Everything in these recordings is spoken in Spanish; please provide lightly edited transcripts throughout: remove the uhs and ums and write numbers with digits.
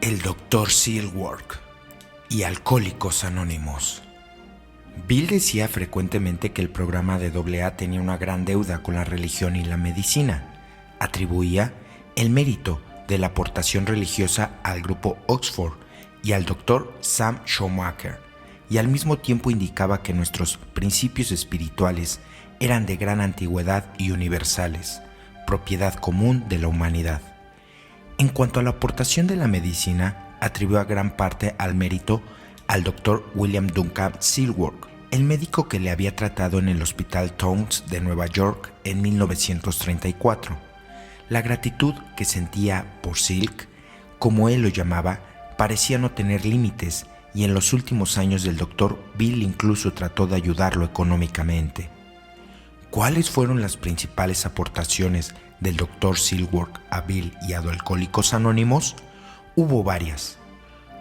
El Dr. Silkworth y Alcohólicos Anónimos. Bill decía frecuentemente que el programa de AA tenía una gran deuda con la religión y la medicina. Atribuía el mérito de la aportación religiosa al grupo Oxford y al Dr. Sam Schumacher, y al mismo tiempo indicaba que nuestros principios espirituales eran de gran antigüedad y universales, propiedad común de la humanidad. En cuanto a la aportación de la medicina, atribuyó a gran parte al mérito al Dr. William Duncan Silkworth, el médico que le había tratado en el Hospital Towns de Nueva York en 1934. La gratitud que sentía por Silk, como él lo llamaba, parecía no tener límites, y en los últimos años del doctor, Bill incluso trató de ayudarlo económicamente. ¿Cuáles fueron las principales aportaciones del Dr. Silkworth a Bill y a Alcohólicos Anónimos? Hubo varias.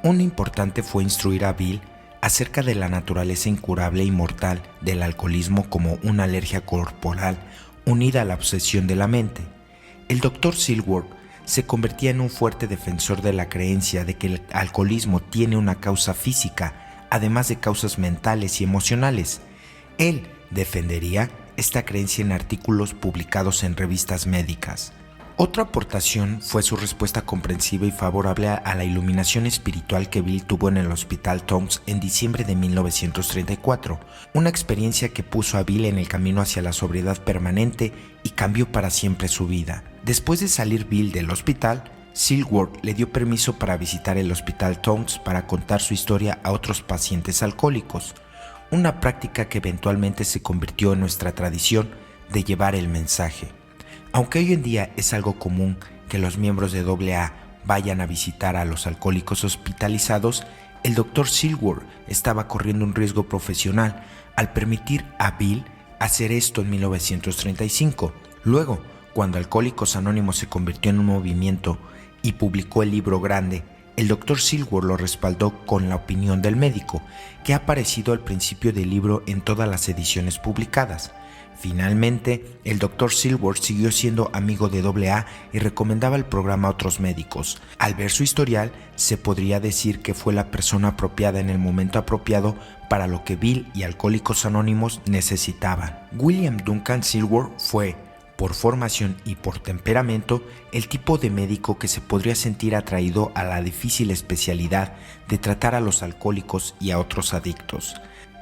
Una importante fue instruir a Bill acerca de la naturaleza incurable y mortal del alcoholismo como una alergia corporal unida a la obsesión de la mente. El Dr. Silkworth se convertía en un fuerte defensor de la creencia de que el alcoholismo tiene una causa física, además de causas mentales y emocionales. Él defendería esta creencia en artículos publicados en revistas médicas. Otra aportación fue su respuesta comprensiva y favorable a la iluminación espiritual que Bill tuvo en el Hospital Towns en diciembre de 1934, una experiencia que puso a Bill en el camino hacia la sobriedad permanente y cambió para siempre su vida. Después de salir Bill del hospital, Silkworth le dio permiso para visitar el Hospital Towns para contar su historia a otros pacientes alcohólicos, una práctica que eventualmente se convirtió en nuestra tradición de llevar el mensaje. Aunque hoy en día es algo común que los miembros de AA vayan a visitar a los alcohólicos hospitalizados, el Dr. Silkworth estaba corriendo un riesgo profesional al permitir a Bill hacer esto en 1935. Luego, cuando Alcohólicos Anónimos se convirtió en un movimiento y publicó el libro grande, el Dr. Silkworth lo respaldó con la opinión del médico, que ha aparecido al principio del libro en todas las ediciones publicadas. Finalmente, el Dr. Silkworth siguió siendo amigo de AA y recomendaba el programa a otros médicos. Al ver su historial, se podría decir que fue la persona apropiada en el momento apropiado para lo que Bill y Alcohólicos Anónimos necesitaban. William Duncan Silkworth fue, por formación y por temperamento, el tipo de médico que se podría sentir atraído a la difícil especialidad de tratar a los alcohólicos y a otros adictos.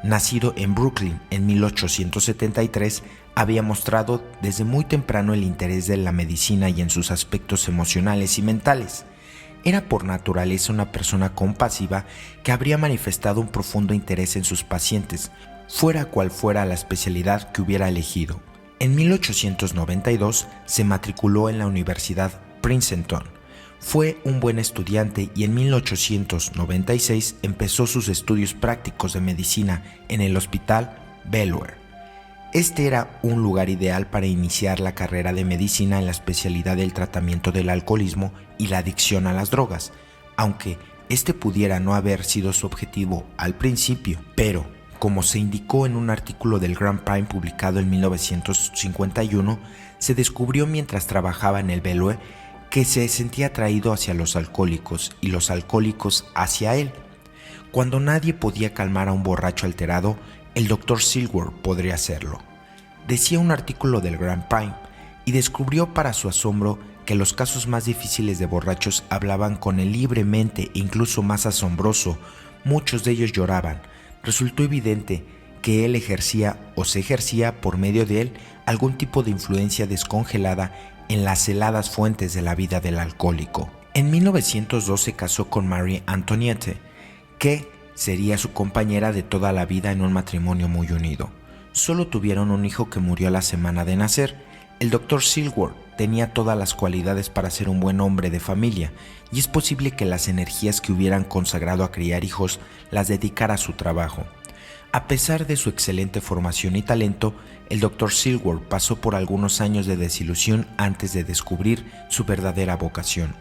Nacido en Brooklyn en 1873, había mostrado desde muy temprano el interés de la medicina y en sus aspectos emocionales y mentales. Era por naturaleza una persona compasiva que habría manifestado un profundo interés en sus pacientes, fuera cual fuera la especialidad que hubiera elegido. En 1892 se matriculó en la Universidad Princeton. Fue un buen estudiante y en 1896 empezó sus estudios prácticos de medicina en el Hospital Belvoir. Este era un lugar ideal para iniciar la carrera de medicina en la especialidad del tratamiento del alcoholismo y la adicción a las drogas, aunque este pudiera no haber sido su objetivo al principio, pero como se indicó en un artículo del Grand Prime publicado en 1951, se descubrió mientras trabajaba en el Belvoir que se sentía atraído hacia los alcohólicos y los alcohólicos hacia él. Cuando nadie podía calmar a un borracho alterado, el Dr. Silkworth podría hacerlo, decía un artículo del Grand Prime, y descubrió para su asombro que los casos más difíciles de borrachos hablaban con él libremente e incluso más asombroso, muchos de ellos lloraban. Resultó evidente que él ejercía o se ejercía por medio de él algún tipo de influencia descongelada en las heladas fuentes de la vida del alcohólico. En 1902 se casó con Marie Antoinette, que sería su compañera de toda la vida en un matrimonio muy unido. Solo tuvieron un hijo que murió a la semana de nacer. El Dr. Silkworth tenía todas las cualidades para ser un buen hombre de familia, y es posible que las energías que hubieran consagrado a criar hijos las dedicara a su trabajo. A pesar de su excelente formación y talento, el Dr. Silkworth pasó por algunos años de desilusión antes de descubrir su verdadera vocación.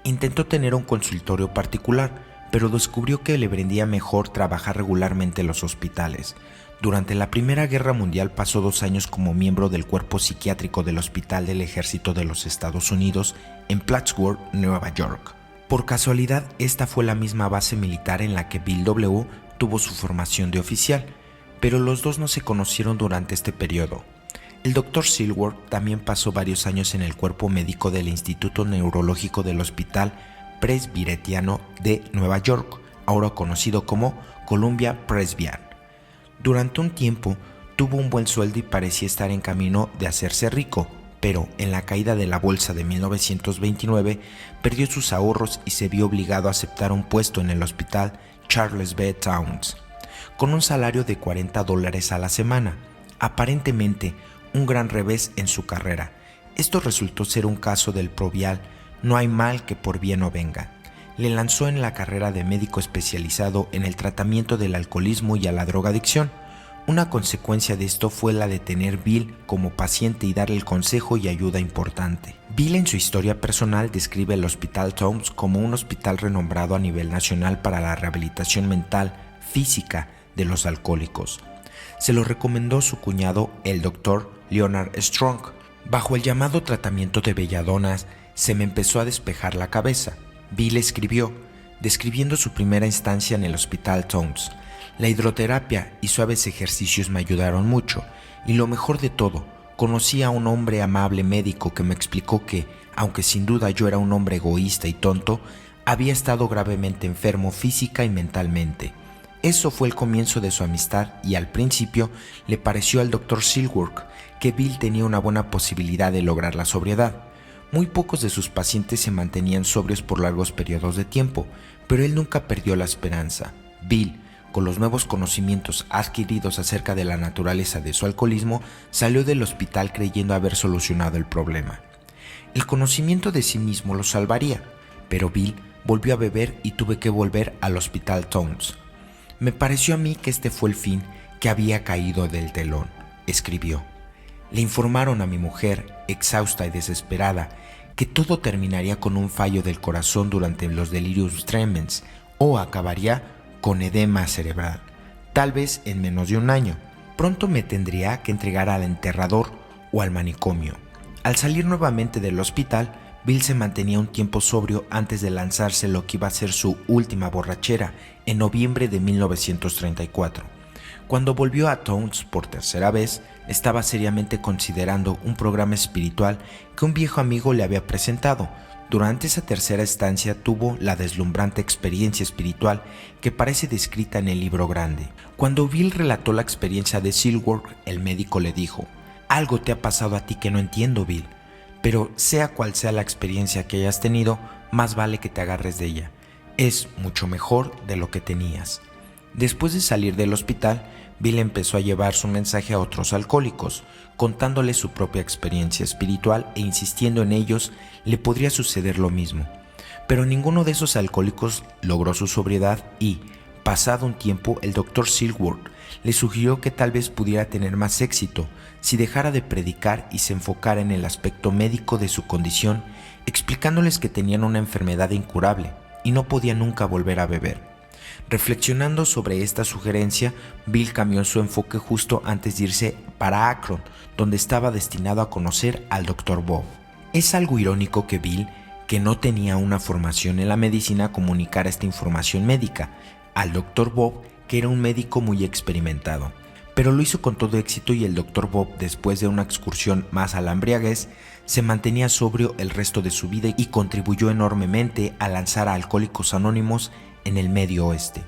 Intentó tener un consultorio particular, pero descubrió que le vendría mejor trabajar regularmente en los hospitales. Durante la Primera Guerra Mundial pasó 2 años como miembro del cuerpo psiquiátrico del Hospital del Ejército de los Estados Unidos en Plattsburgh, Nueva York. Por casualidad, esta fue la misma base militar en la que Bill W. tuvo su formación de oficial, pero los dos no se conocieron durante este periodo. El Dr. Silworth también pasó varios años en el cuerpo médico del Instituto Neurológico del Hospital Presbyteriano de Nueva York, ahora conocido como Columbia Presbyterian. Durante un tiempo tuvo un buen sueldo y parecía estar en camino de hacerse rico, pero en la caída de la bolsa de 1929 perdió sus ahorros y se vio obligado a aceptar un puesto en el hospital Charles B. Towns, con un salario de $40 a la semana. Aparentemente, un gran revés en su carrera. Esto resultó ser un caso del proverbial "no hay mal que por bien no venga". Le lanzó en la carrera de médico especializado en el tratamiento del alcoholismo y a la drogadicción. Una consecuencia de esto fue la de tener Bill como paciente y darle el consejo y ayuda importante. Bill en su historia personal describe el Hospital Towns como un hospital renombrado a nivel nacional para la rehabilitación mental, física de los alcohólicos. Se lo recomendó su cuñado, el Dr. Leonard Strong. Bajo el llamado tratamiento de belladonas, se me empezó a despejar la cabeza. Bill escribió, describiendo su primera instancia en el Hospital Towns: la hidroterapia y suaves ejercicios me ayudaron mucho, y lo mejor de todo, conocí a un hombre amable médico que me explicó que, aunque sin duda yo era un hombre egoísta y tonto, había estado gravemente enfermo física y mentalmente. Eso fue el comienzo de su amistad y al principio le pareció al Dr. Silworth que Bill tenía una buena posibilidad de lograr la sobriedad. Muy pocos de sus pacientes se mantenían sobrios por largos periodos de tiempo, pero él nunca perdió la esperanza. Bill, con los nuevos conocimientos adquiridos acerca de la naturaleza de su alcoholismo, salió del hospital creyendo haber solucionado el problema. El conocimiento de sí mismo lo salvaría, pero Bill volvió a beber y tuve que volver al Hospital Towns. Me pareció a mí que este fue el fin que había caído del telón, escribió. Le informaron a mi mujer, exhausta y desesperada, que todo terminaría con un fallo del corazón durante los delirios tremens o acabaría con edema cerebral, tal vez en menos de un año. Pronto me tendría que entregar al enterrador o al manicomio. Al salir nuevamente del hospital, Bill se mantenía un tiempo sobrio antes de lanzarse lo que iba a ser su última borrachera en noviembre de 1934. Cuando volvió a Towns por tercera vez, estaba seriamente considerando un programa espiritual que un viejo amigo le había presentado. Durante esa tercera estancia tuvo la deslumbrante experiencia espiritual que parece descrita en el libro grande. Cuando Bill relató la experiencia de Silworth, el médico le dijo: «Algo te ha pasado a ti que no entiendo, Bill, pero sea cual sea la experiencia que hayas tenido, más vale que te agarres de ella. Es mucho mejor de lo que tenías». Después de salir del hospital, Bill empezó a llevar su mensaje a otros alcohólicos, contándoles su propia experiencia espiritual e insistiendo en ellos le podría suceder lo mismo. Pero ninguno de esos alcohólicos logró su sobriedad y, pasado un tiempo, el Dr. Silworth le sugirió que tal vez pudiera tener más éxito si dejara de predicar y se enfocara en el aspecto médico de su condición, explicándoles que tenían una enfermedad incurable y no podía nunca volver a beber. Reflexionando sobre esta sugerencia, Bill cambió su enfoque justo antes de irse para Akron, donde estaba destinado a conocer al Dr. Bob. Es algo irónico que Bill, que no tenía una formación en la medicina, comunicara esta información médica al Dr. Bob, que era un médico muy experimentado. Pero lo hizo con todo éxito y el Dr. Bob, después de una excursión más a la embriaguez, se mantenía sobrio el resto de su vida y contribuyó enormemente a lanzar a Alcohólicos Anónimos en el Medio Oeste.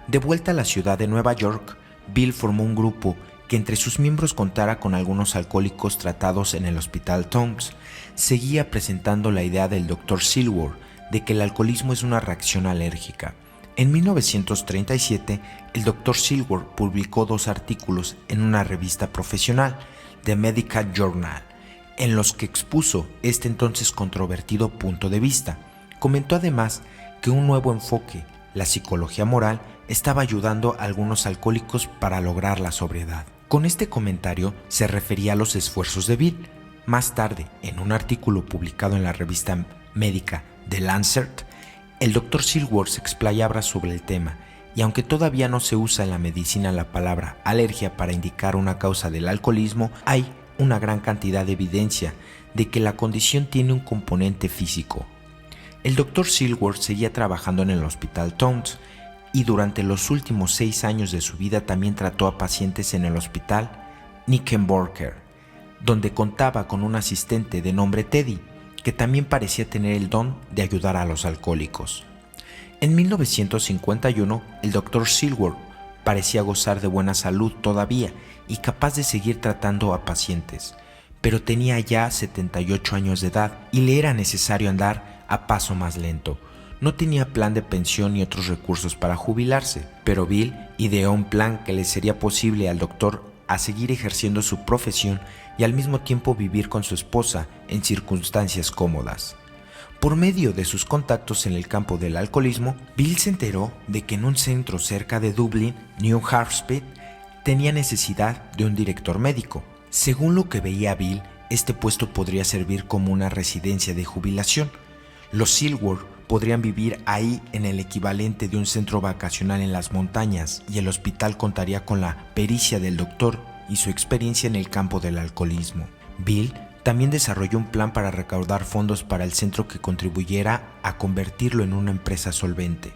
De vuelta a la ciudad de Nueva York, Bill formó un grupo que entre sus miembros contara con algunos alcohólicos tratados en el Hospital Towns. Seguía presentando la idea del Dr. Silworth de que el alcoholismo es una reacción alérgica. En 1937, el Dr. Silworth publicó 2 artículos en una revista profesional, The Medical Journal, en los que expuso este entonces controvertido punto de vista. Comentó además que un nuevo enfoque, la psicología moral, estaba ayudando a algunos alcohólicos para lograr la sobriedad. Con este comentario se refería a los esfuerzos de Bill. Más tarde, en un artículo publicado en la revista médica The Lancet, el Dr. Silworth se explayaba sobre el tema, y aunque todavía no se usa en la medicina la palabra alergia para indicar una causa del alcoholismo, hay una gran cantidad de evidencia de que la condición tiene un componente físico. El Dr. Silworth seguía trabajando en el Hospital Towns y durante los últimos 6 años de su vida también trató a pacientes en el Hospital Knickerbocker, donde contaba con un asistente de nombre Teddy, que también parecía tener el don de ayudar a los alcohólicos. En 1951, el Dr. Silworth parecía gozar de buena salud todavía y capaz de seguir tratando a pacientes, pero tenía ya 78 años de edad y le era necesario andar a paso más lento. No tenía plan de pensión ni otros recursos para jubilarse, pero Bill ideó un plan que le sería posible al doctor a seguir ejerciendo su profesión y al mismo tiempo vivir con su esposa en circunstancias cómodas. Por medio de sus contactos en el campo del alcoholismo, Bill se enteró de que en un centro cerca de Dublín, New Hampshire, tenía necesidad de un director médico. Según lo que veía Bill, este puesto podría servir como una residencia de jubilación. Los Silworth podrían vivir ahí en el equivalente de un centro vacacional en las montañas y el hospital contaría con la pericia del doctor y su experiencia en el campo del alcoholismo. Bill también desarrolló un plan para recaudar fondos para el centro que contribuyera a convertirlo en una empresa solvente.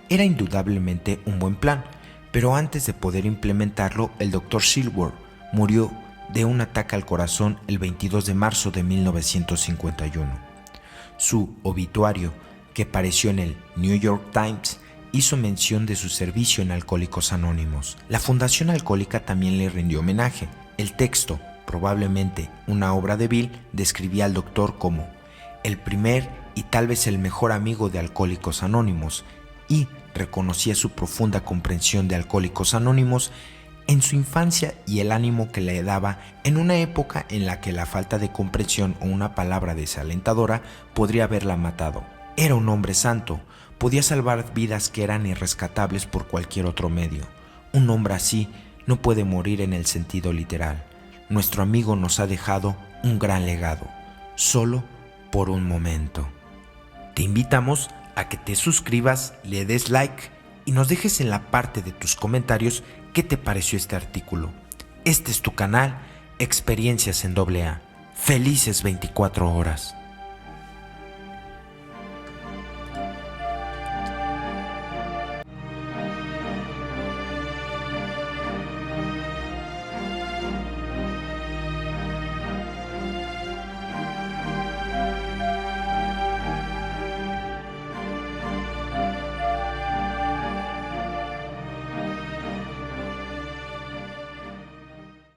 Era indudablemente un buen plan, pero antes de poder implementarlo, el Dr. Silworth murió de un ataque al corazón el 22 de marzo de 1951. Su obituario, que apareció en el New York Times, hizo mención de su servicio en Alcohólicos Anónimos. La Fundación Alcohólica también le rindió homenaje. El texto, probablemente una obra de Bill, describía al doctor como el primer y tal vez el mejor amigo de Alcohólicos Anónimos y reconocía su profunda comprensión de Alcohólicos Anónimos en su infancia y el ánimo que le daba en una época en la que la falta de comprensión o una palabra desalentadora podría haberla matado. Era un hombre santo, podía salvar vidas que eran irrescatables por cualquier otro medio. Un hombre así no puede morir en el sentido literal. Nuestro amigo nos ha dejado un gran legado, solo por un momento. Te invitamos a que te suscribas, le des like y nos dejes en la parte de tus comentarios qué te pareció este artículo. Este es tu canal, Experiencias en AA. Felices 24 horas.